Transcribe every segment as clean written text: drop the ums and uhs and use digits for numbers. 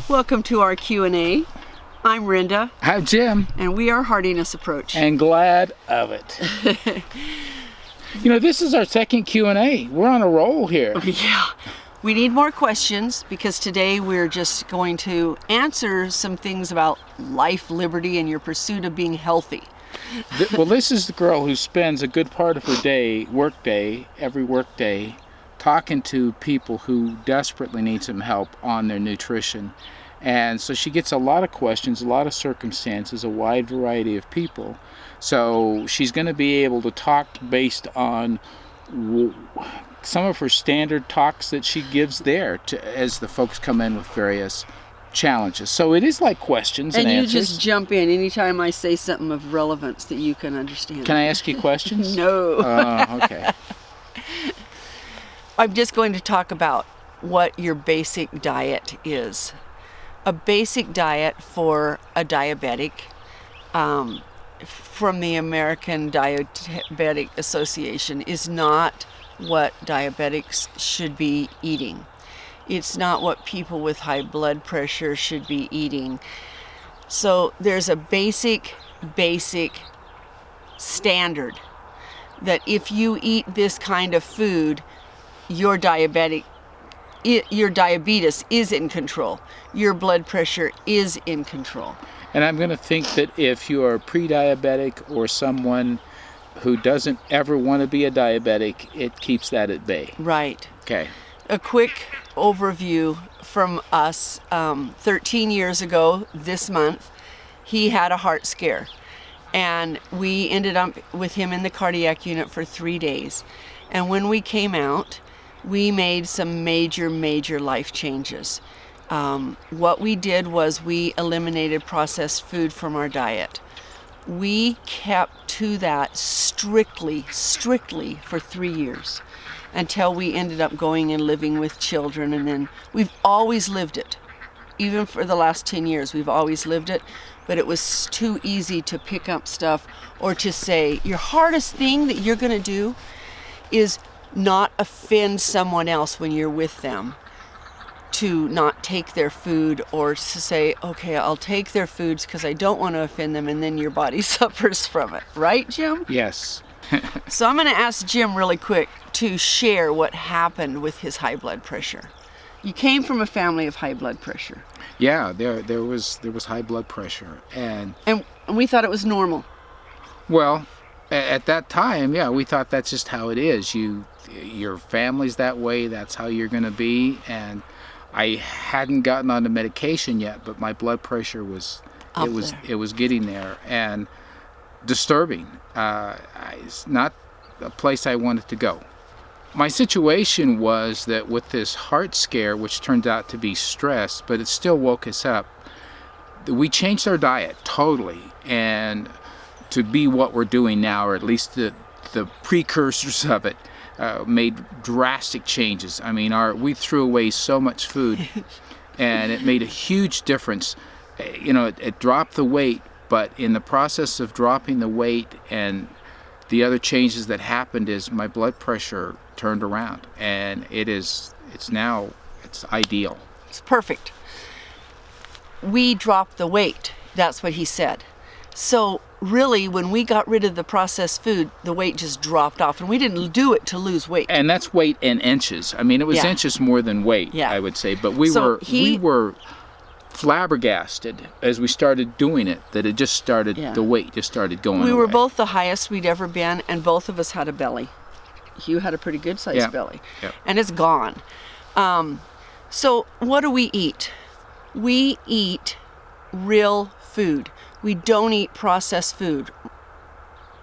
Welcome to our Q&A. I'm Rinda. I'm Jim. And we are Heartiness Approach. And glad of it. This is our second Q&A. We're on a roll here. Yeah. We need more questions because today we're just going to answer some things about life, liberty, and your pursuit of being healthy. Well, this is the girl who spends a good part of her every work day, talking to people who desperately need some help on their nutrition. And so she gets a lot of questions, a lot of circumstances, a wide variety of people. So she's going to be able to talk based on some of her standard talks that she gives there as the folks come in with various challenges. So it is like questions and answers. And you just jump in anytime I say something of relevance that you can understand. Can I ask you questions? No. Okay. I'm just going to talk about what your basic diet is. A basic diet for a diabetic, from the American Diabetic Association, is not what diabetics should be eating. It's not what people with high blood pressure should be eating. So there's a basic standard that if you eat this kind of food, your diabetes is in control. Your blood pressure is in control. And I'm going to think that if you are pre-diabetic or someone who doesn't ever want to be a diabetic, it keeps that at bay. Right. Okay. A quick overview from us. 13 years ago this month, he had a heart scare. And we ended up with him in the cardiac unit for 3 days. And when we came out, we made some major life changes. What we did was we eliminated processed food from our diet. We kept to that strictly for 3 years until we ended up going and living with children. And then we've always lived it. Even for the last 10 years, we've always lived it. But it was too easy to pick up stuff or to say, your hardest thing that you're going to do is not offend someone else when you're with them, to not take their food, or to say, okay, I'll take their foods because I don't want to offend them, and then your body suffers from it. Right, Jim? Yes. So I'm going to ask Jim really quick to share what happened with his high blood pressure. You came from a family of high blood pressure. Yeah, there was high blood pressure, and we thought it was normal. Well, at that time, yeah, we thought that's just how it is. Your family's that way. That's how you're going to be. And I hadn't gotten onto medication yet, but my blood pressure was getting there and disturbing. It's not a place I wanted to go. My situation was that with this heart scare, which turned out to be stress, but it still woke us up, we changed our diet totally, and to be what we're doing now, or at least the precursors of it, made drastic changes. I mean, we threw away so much food, and it made a huge difference. It dropped the weight, but in the process of dropping the weight and the other changes that happened is my blood pressure turned around, and it's ideal. It's perfect. We dropped the weight. That's what he said. So really, when we got rid of the processed food, the weight just dropped off, and we didn't do it to lose weight. And that's weight in inches. I mean, it was inches more than weight, I would say. But we were flabbergasted as we started doing it, that it just started, the weight just started going away. We were both the highest we'd ever been, and both of us had a belly. You had a pretty good sized belly. Yeah. And it's gone. So what do we eat? We eat real food. We don't eat processed food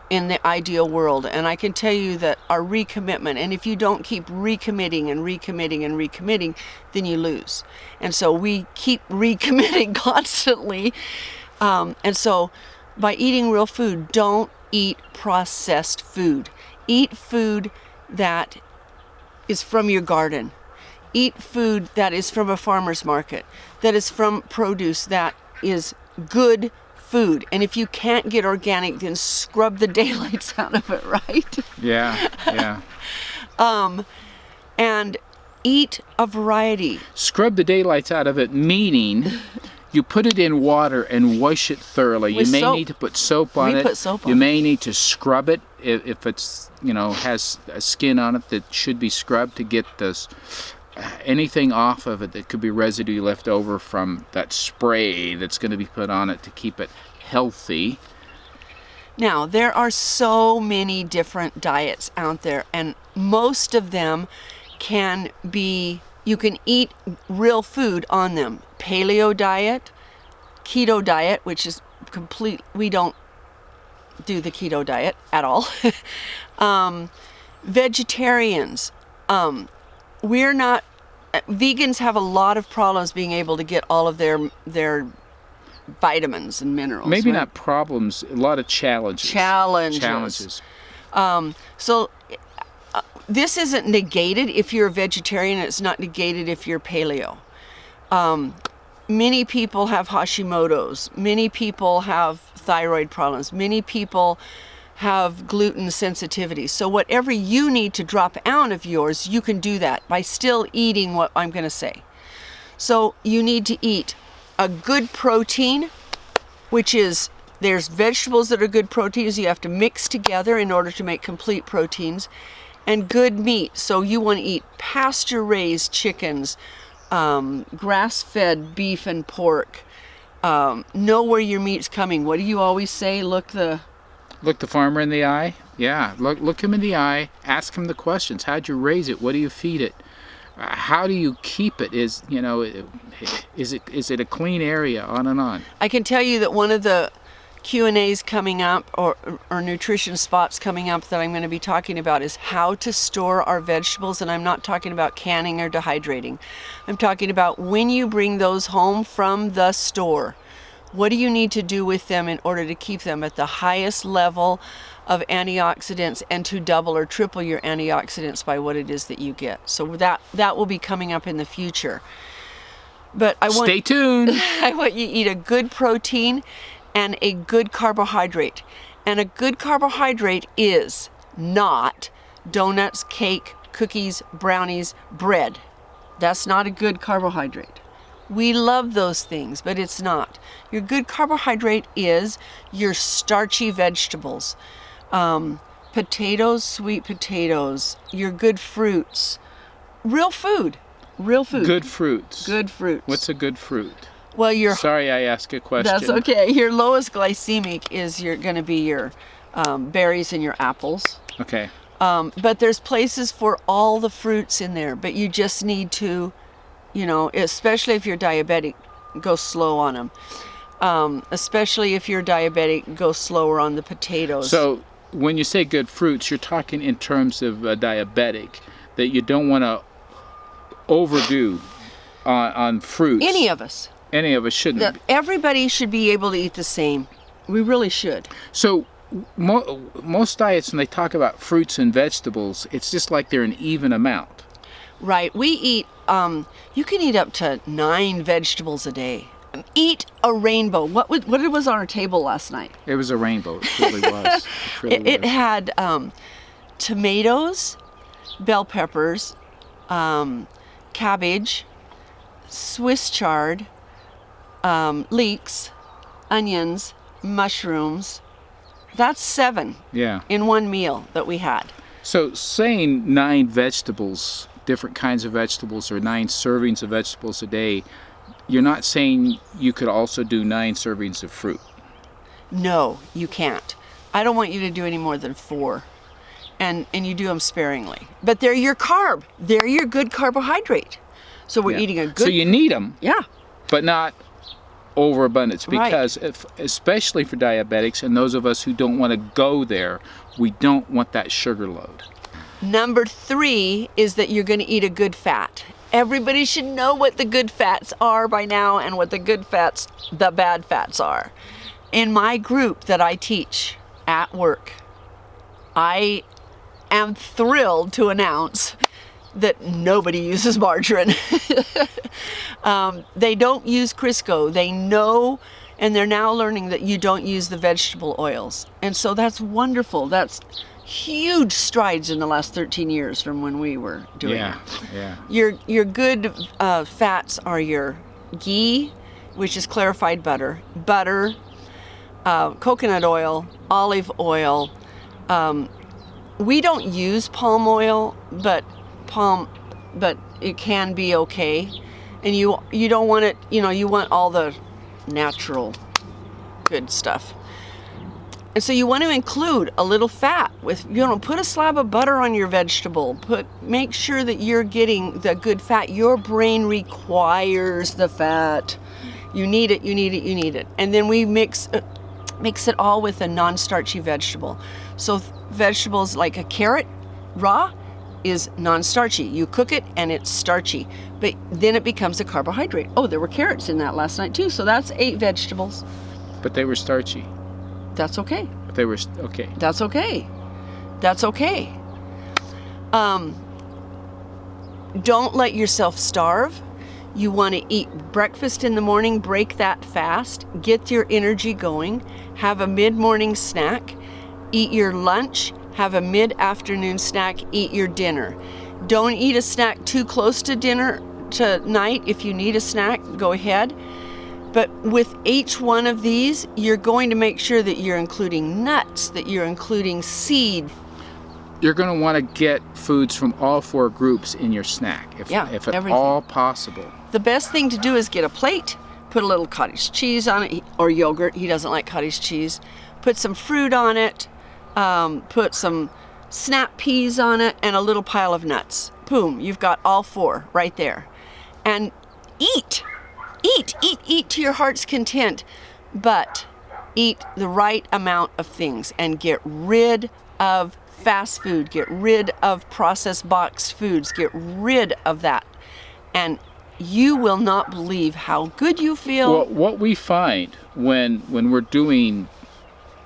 in the ideal world. And I can tell you that our recommitment, and if you don't keep recommitting, then you lose. And so we keep recommitting constantly. And so by eating real food, don't eat processed food. Eat food that is from your garden. Eat food that is from a farmer's market, that is from produce, that is good food. And if you can't get organic, then scrub the daylights out of it, right? Yeah. And Eat a variety. Scrub the daylights out of it, meaning you put it in water and wash it thoroughly. With you may soap. need to put soap on We it. put soap on You it. may need to scrub it if it's, has a skin on it that should be scrubbed to get this anything off of it that could be residue left over from that spray that's going to be put on it to keep it healthy. Now, there are so many different diets out there, and most of them can be, you can eat real food on them. Paleo diet, keto diet, which is complete, we don't do the keto diet at all. Vegetarians, vegans have a lot of problems being able to get all of their vitamins and minerals. Maybe right? not problems, a lot of challenges. Challenges. So this isn't negated if you're a vegetarian. It's not negated if you're paleo. Many people have Hashimoto's. Many people have thyroid problems. Many people have gluten sensitivity. So whatever you need to drop out of yours, you can do that by still eating what I'm going to say. So you need to eat a good protein, which is, there's vegetables that are good proteins you have to mix together in order to make complete proteins, and good meat. So you want to eat pasture-raised chickens, grass-fed beef and pork. Know where your meat's coming. What do you always say? Look the farmer in the eye. Yeah, look him in the eye. Ask him the questions. How'd you raise it? What do you feed it? How do you keep it? Is it a clean area? On and on. I can tell you that one of the Q&As coming up, or nutrition spots coming up that I'm going to be talking about, is how to store our vegetables. And I'm not talking about canning or dehydrating. I'm talking about when you bring those home from the store, what do you need to do with them in order to keep them at the highest level of antioxidants and to double or triple your antioxidants by what it is that you get. So that will be coming up in the future. But stay tuned. I want you to eat a good protein and a good carbohydrate. And a good carbohydrate is not donuts, cake, cookies, brownies, bread. That's not a good carbohydrate. We love those things, but it's not. Your good carbohydrate is your starchy vegetables. Potatoes, sweet potatoes, your good fruits. Real food. Good fruits. Good fruits. What's a good fruit? Well, Sorry I asked a question. That's okay. Your lowest glycemic is going to be your berries and your apples. Okay. But there's places for all the fruits in there, but you just need to, especially if you're diabetic, go slow on them. Especially if you're diabetic, go slower on the potatoes. So when you say good fruits, you're talking in terms of a diabetic, that you don't want to overdo on fruits. Any of us shouldn't. Everybody should be able to eat the same. We really should. So most diets, when they talk about fruits and vegetables, it's just like they're an even amount. Right. We eat, you can eat up to 9 vegetables a day. Eat a rainbow. What was on our table last night? It was a rainbow. It really was. It had tomatoes, bell peppers, cabbage, Swiss chard, leeks, onions, mushrooms. That's 7 in one meal that we had. So saying 9 vegetables, different kinds of vegetables, or 9 servings of vegetables a day, you're not saying you could also do 9 servings of fruit. No, you can't. I don't want you to do any more than 4. And you do them sparingly. But they're your carb. They're your good carbohydrate. So we're eating a good... So you need them. Yeah. But not overabundance. Because right. Especially for diabetics and those of us who don't want to go there, we don't want that sugar load. Number 3 is that you're going to eat a good fat. Everybody should know what the good fats are by now and what the bad fats are. In my group that I teach at work, I am thrilled to announce that nobody uses margarine. They don't use Crisco. They know, and they're now learning that you don't use the vegetable oils. And so that's wonderful. That's huge strides in the last 13 years from when we were doing it. Yeah. Your good fats are your ghee, which is clarified butter, coconut oil, olive oil. We don't use palm oil, but it can be okay. And you don't want it, you want all the natural good stuff. And so you want to include a little fat with, put a slab of butter on your vegetable. Make sure that you're getting the good fat. Your brain requires the fat. You need it. And then we mix it all with a non-starchy vegetable. So vegetables like a carrot, raw, is non-starchy. You cook it and it's starchy, but then it becomes a carbohydrate. Oh, there were carrots in that last night too, so that's 8 vegetables. But they were starchy. That's okay. But they were okay. That's okay. That's okay. Don't let yourself starve. You want to eat breakfast in the morning, break that fast, get your energy going, have a mid-morning snack, eat your lunch, have a mid-afternoon snack, eat your dinner. Don't eat a snack too close to dinner tonight. If you need a snack, go ahead. But with each one of these, you're going to make sure that you're including nuts, that you're including seed. You're going to want to get foods from all 4 groups in your snack, if at everything. all possible. The best thing to do is get a plate, put a little cottage cheese on it, or yogurt. He doesn't like cottage cheese. Put some fruit on it, put some snap peas on it, and a little pile of nuts. Boom, you've got all 4 right there. And eat to your heart's content, but eat the right amount of things and get rid of fast food, get rid of processed boxed foods, get rid of that. And you will not believe how good you feel. Well, what we find when we're doing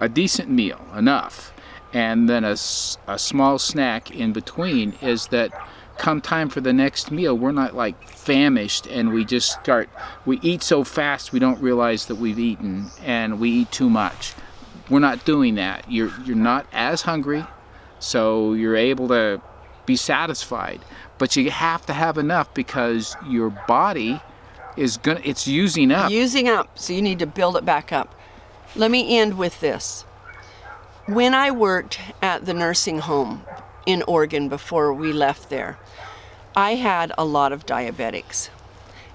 a decent meal, enough, and then a small snack in between, is that come time for the next meal, we're not like famished and we eat so fast we don't realize that we've eaten and we eat too much. We're not doing that. You're not as hungry, so you're able to be satisfied. But you have to have enough because your body it's using up. So you need to build it back up. Let me end with this. When I worked at the nursing home in Oregon before we left there, I had a lot of diabetics.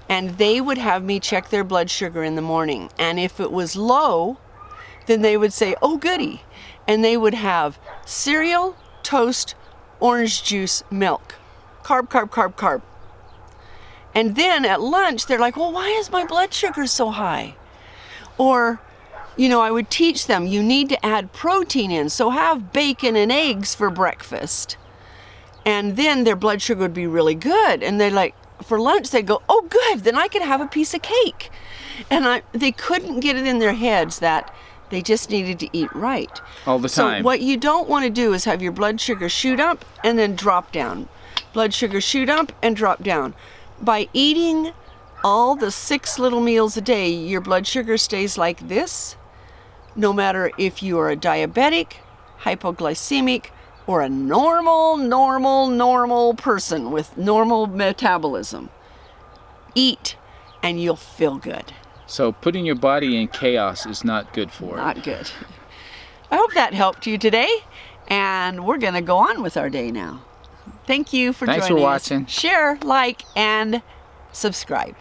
And they would have me check their blood sugar in the morning. And if it was low, then they would say, oh, goody. And they would have cereal, toast, orange juice, milk. Carb, carb, carb, carb. And then at lunch, they're like, well, why is my blood sugar so high? Or, I would teach them, you need to add protein in, so have bacon and eggs for breakfast. And then their blood sugar would be really good. And they're like, for lunch, they'd go, oh, good, then I could have a piece of cake. And they couldn't get it in their heads that they just needed to eat right. All the time. So what you don't want to do is have your blood sugar shoot up and then drop down. Blood sugar shoot up and drop down. By eating all the 6 little meals a day, your blood sugar stays like this, no matter if you are a diabetic, hypoglycemic, or a normal person with normal metabolism. Eat and you'll feel good. So putting your body in chaos is not good for it. Not good. I hope that helped you today, and we're going to go on with our day now. Thank you for joining us. Thanks for watching. Share, like, and subscribe.